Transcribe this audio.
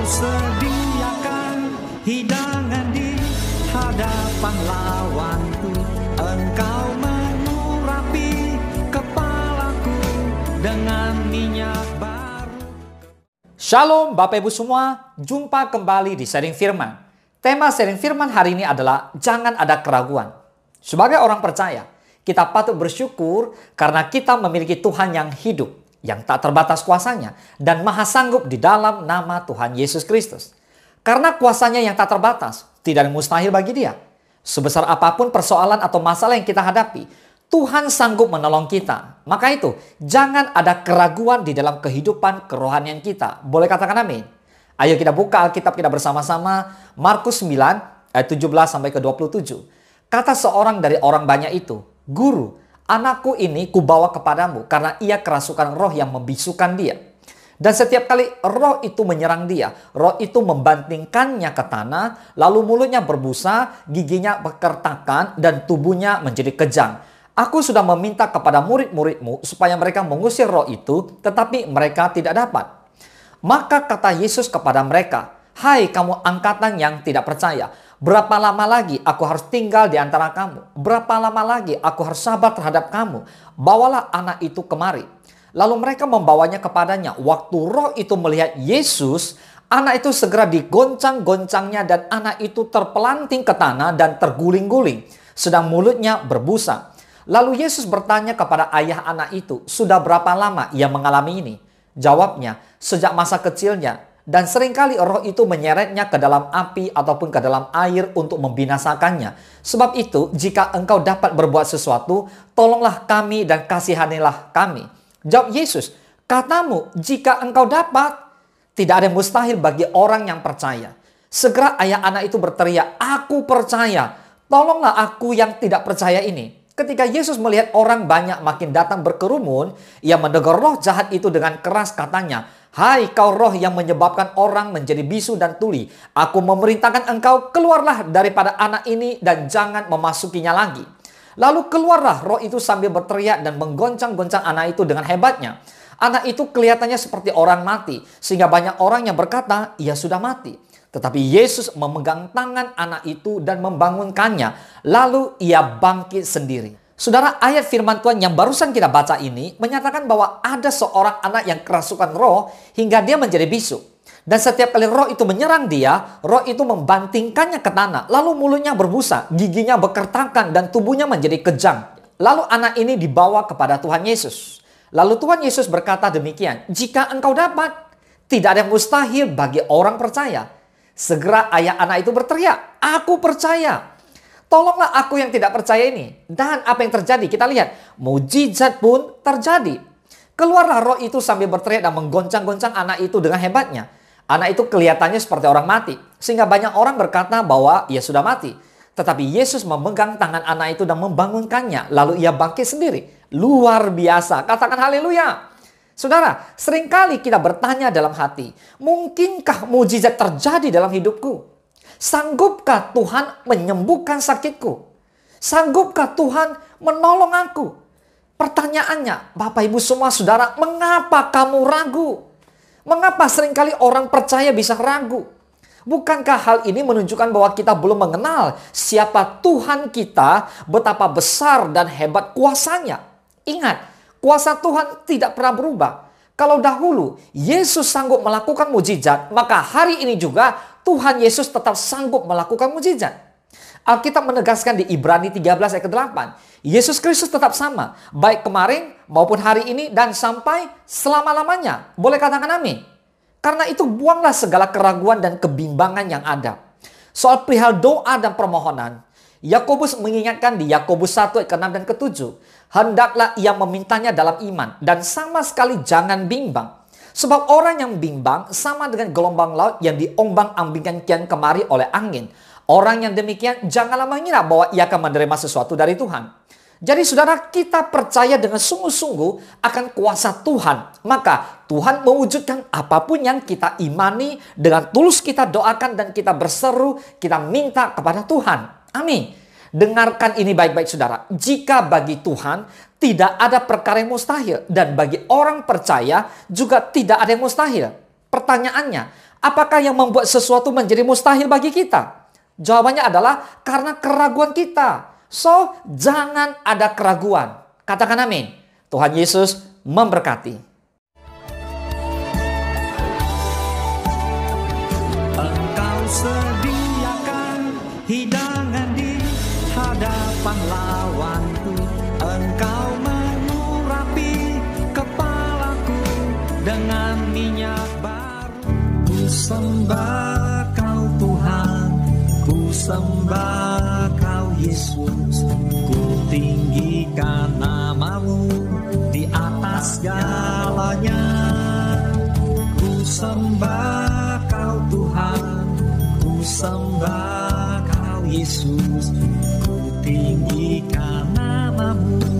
sediakan hidangan di hadapan lawanku. Engkau mengurapi kepalaku dengan minyak baru. Shalom Bapak Ibu semua, jumpa kembali di Sharing Firman. Tema Sharing Firman hari ini adalah jangan ada keraguan. Sebagai orang percaya, kita patut bersyukur karena kita memiliki Tuhan yang hidup, yang tak terbatas kuasanya, dan maha sanggup di dalam nama Tuhan Yesus Kristus. Karena kuasanya yang tak terbatas, tidak ada yang mustahil bagi Dia. Sebesar apapun persoalan atau masalah yang kita hadapi, Tuhan sanggup menolong kita. Maka itu, jangan ada keraguan di dalam kehidupan kerohanian kita. Boleh katakan amin? Ayo kita buka Alkitab kita bersama-sama, Markus 9 ayat 17 sampai ke 27. Kata seorang dari orang banyak itu, "Guru, anakku ini kubawa kepadamu karena ia kerasukan roh yang membisukan dia. Dan setiap kali roh itu menyerang dia, roh itu membantingkannya ke tanah, lalu mulutnya berbusa, giginya berkertakan, dan tubuhnya menjadi kejang. Aku sudah meminta kepada murid-muridmu supaya mereka mengusir roh itu, tetapi mereka tidak dapat." Maka kata Yesus kepada mereka, "Hai kamu angkatan yang tidak percaya, berapa lama lagi aku harus tinggal di antara kamu? Berapa lama lagi aku harus sabar terhadap kamu? Bawalah anak itu kemari." Lalu mereka membawanya kepadanya. Waktu roh itu melihat Yesus, anak itu segera digoncang-goncangnya dan anak itu terpelanting ke tanah dan terguling-guling, sedang mulutnya berbusa. Lalu Yesus bertanya kepada ayah anak itu, "Sudah berapa lama ia mengalami ini?" Jawabnya, "Sejak masa kecilnya. Dan seringkali roh itu menyeretnya ke dalam api ataupun ke dalam air untuk membinasakannya. Sebab itu, jika engkau dapat berbuat sesuatu, tolonglah kami dan kasihanilah kami." Jawab Yesus, "Katamu, jika engkau dapat." Tidak ada yang mustahil bagi orang yang percaya. Segera ayah anak itu berteriak, "Aku percaya. Tolonglah aku yang tidak percaya ini." Ketika Yesus melihat orang banyak makin datang berkerumun, ia menegur roh jahat itu dengan keras, katanya, "Hai kau roh yang menyebabkan orang menjadi bisu dan tuli, aku memerintahkan engkau keluarlah daripada anak ini dan jangan memasukinya lagi." Lalu keluarlah roh itu sambil berteriak dan menggoncang-goncang anak itu dengan hebatnya. Anak itu kelihatannya seperti orang mati, sehingga banyak orang yang berkata, "Ia sudah mati." Tetapi Yesus memegang tangan anak itu dan membangunkannya. Lalu ia bangkit sendiri. Saudara, ayat firman Tuhan yang barusan kita baca ini menyatakan bahwa ada seorang anak yang kerasukan roh hingga dia menjadi bisu. Dan setiap kali roh itu menyerang dia, roh itu membantingkannya ke tanah. Lalu mulutnya berbusa, giginya berkertakan, dan tubuhnya menjadi kejang. Lalu anak ini dibawa kepada Tuhan Yesus. Lalu Tuhan Yesus berkata demikian, "Jika engkau dapat, tidak ada yang mustahil bagi orang percaya." Segera ayah anak itu berteriak, "Aku percaya. Tolonglah aku yang tidak percaya ini." Dan apa yang terjadi? Kita lihat, mujizat pun terjadi. Keluarlah roh itu sambil berteriak dan menggoncang-goncang anak itu dengan hebatnya. Anak itu kelihatannya seperti orang mati, sehingga banyak orang berkata bahwa ia sudah mati. Tetapi Yesus memegang tangan anak itu dan membangunkannya, lalu ia bangkit sendiri. Luar biasa, katakan haleluya. Saudara, seringkali kita bertanya dalam hati, mungkinkah mujizat terjadi dalam hidupku? Sanggupkah Tuhan menyembuhkan sakitku? Sanggupkah Tuhan menolong aku? Pertanyaannya, Bapak Ibu semua saudara, mengapa kamu ragu? Mengapa seringkali orang percaya bisa ragu? Bukankah hal ini menunjukkan bahwa kita belum mengenal siapa Tuhan kita, betapa besar dan hebat kuasanya? Ingat, kuasa Tuhan tidak pernah berubah. Kalau dahulu Yesus sanggup melakukan mujizat, maka hari ini juga Tuhan Yesus tetap sanggup melakukan mujizat. Alkitab menegaskan di Ibrani 13 ayat ke-8, Yesus Kristus tetap sama, baik kemarin maupun hari ini dan sampai selama-lamanya. Boleh katakan amin? Karena itu buanglah segala keraguan dan kebimbangan yang ada. Soal perihal doa dan permohonan, Yakobus mengingatkan di Yakobus 1 ayat ke-6 dan ke-7, hendaklah ia memintanya dalam iman dan sama sekali jangan bimbang. Sebab orang yang bimbang sama dengan gelombang laut yang diombang-ambingkan kian kemari oleh angin. Orang yang demikian janganlah mengira bahwa ia akan menerima sesuatu dari Tuhan. Jadi saudara, kita percaya dengan sungguh-sungguh akan kuasa Tuhan. Maka Tuhan mewujudkan apapun yang kita imani, dengan tulus kita doakan dan kita berseru, kita minta kepada Tuhan. Amin. Dengarkan ini baik-baik saudara. Jika bagi Tuhan tidak ada perkara yang mustahil, dan bagi orang percaya juga tidak ada yang mustahil. Pertanyaannya, Apakah yang membuat sesuatu menjadi mustahil bagi kita? Jawabannya adalah karena keraguan kita. So, jangan ada keraguan. Katakan amin. Tuhan Yesus memberkati. Engkau sediakan hidangan di hadapan lawanku. Engkau mengurapi kepalaku dengan minyak baru. Ku sembah Kau Tuhan, ku sembah Kau Yesus. Ku tinggikan nama-Mu di atas segalanya. Ku sembah Kau Tuhan, ku sembah Kau Yesus. Ku tinggikan nama-Mu.